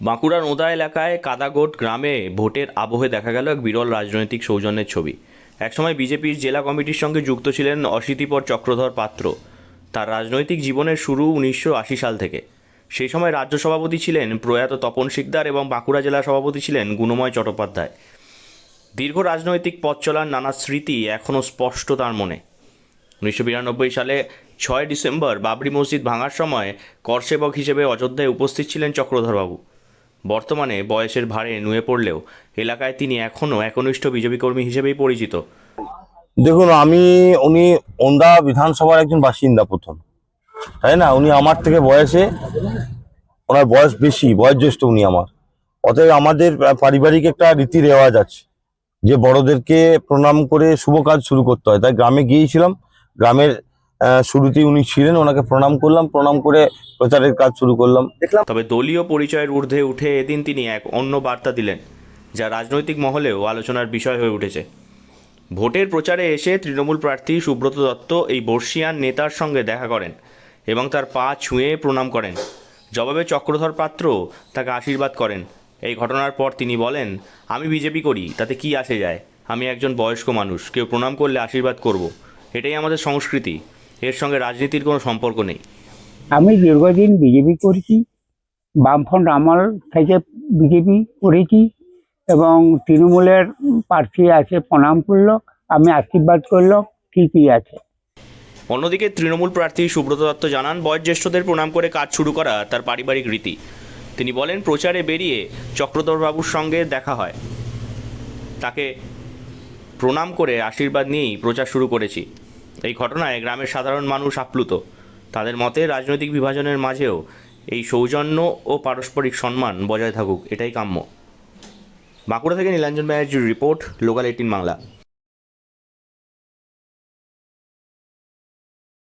বাঁকুড়ার ওদা এলাকায় কাদাগোট গ্রামে ভোটের আবহে দেখা গেল এক বিরল রাজনৈতিক সৌজন্যের ছবি। একসময় বিজেপির জেলা কমিটির সঙ্গে যুক্ত ছিলেন অশীতিপর চক্রধর পাত্র। তার রাজনৈতিক জীবনের শুরু 1980 সাল থেকে। সেই সময় রাজ্য সভাপতি ছিলেন প্রয়াত তপন শিকদার এবং বাঁকুড়া জেলা সভাপতি ছিলেন গুণময় চট্টোপাধ্যায়। দীর্ঘ রাজনৈতিক পথ চলার নানা স্মৃতি এখনও স্পষ্ট তার মনে। 1992 সালে 6 ডিসেম্বর বাবরি মসজিদ ভাঙার সময় করসেবক হিসেবে অযোধ্যায় উপস্থিত ছিলেন চক্রধরবাবু। বর্তমানে বয়সের ভারে নুয়ে পড়লেও এলাকায় তিনি এখনও একনিষ্ঠ বিজেপি কর্মী হিসেবেই পরিচিত। দেখুন, উনি ওন্দা বিধানসভার একজন বাসিন্দা প্রথম, তাই না? উনি আমার থেকে ওনার বয়স বেশি, বয়োজ্যেষ্ঠ উনি আমার। অতএব আমাদের পারিবারিক একটা রীতি রেওয়াজ আছে যে বড়দেরকে প্রণাম করে শুভ কাজ শুরু করতে হয়। তাই গ্রামে গিয়েছিলাম, গ্রামের শুরুতেই উনি ছিলেন, ওনাকে প্রণাম করলাম, প্রণাম করে প্রচারের কাজ শুরু করলাম। তবে দলীয় পরিচয়ের ঊর্ধ্বে উঠে এদিন তিনি এক অন্য বার্তা দিলেন, যা রাজনৈতিক মহলেও আলোচনার বিষয় হয়ে উঠেছে। ভোটের প্রচারে এসে তৃণমূল প্রার্থী সুব্রত দত্ত এই বর্ষিয়ান নেতার সঙ্গে দেখা করেন এবং তার পা ছুঁয়ে প্রণাম করেন। জবাবে চক্রধর পাত্র তাকে আশীর্বাদ করেন। এই ঘটনার পর তিনি বলেন, আমি বিজেপি করি, তাতে কি আসে যায়? আমি একজন বয়স্ক মানুষ, কেউ প্রণাম করলে আশীর্বাদ করব, এটাই আমাদের সংস্কৃতি। এর সঙ্গে রাজনীতির কোনো সম্পর্ক নেই। আমি দীর্ঘদিন বিজেপি করেছি, বামফ্রন্ট আমল থেকে বিজেপি করেছি এবং তৃণমূলের প্রার্থী আছে, প্রণাম করলো, আমি আশীর্বাদ করলো, ঠিকই আছে। অন্যদিকে তৃণমূল প্রার্থী সুব্রত দত্ত জানান, বয়োজ্যেষ্ঠদের প্রণাম করে কাজ শুরু করা তার পারিবারিক রীতি। তিনি বলেন, প্রচারে বেরিয়ে চক্রধরবাবুর সঙ্গে দেখা হয়, তাকে প্রণাম করে আশীর্বাদ নিয়েই প্রচার শুরু করেছি। এই ঘটনায় গ্রামের সাধারণ মানুষ আপ্লুত। তাদের মতে রাজনৈতিক বিভাজনের মাঝেও এই সৌজন্য ও পারস্পরিক সম্মান বজায় থাকুক, এটাই কাম্য। বাঁকুড়া থেকে নীলাঞ্জন ব্যানার্জির রিপোর্ট, লোকাল 18 বাংলা।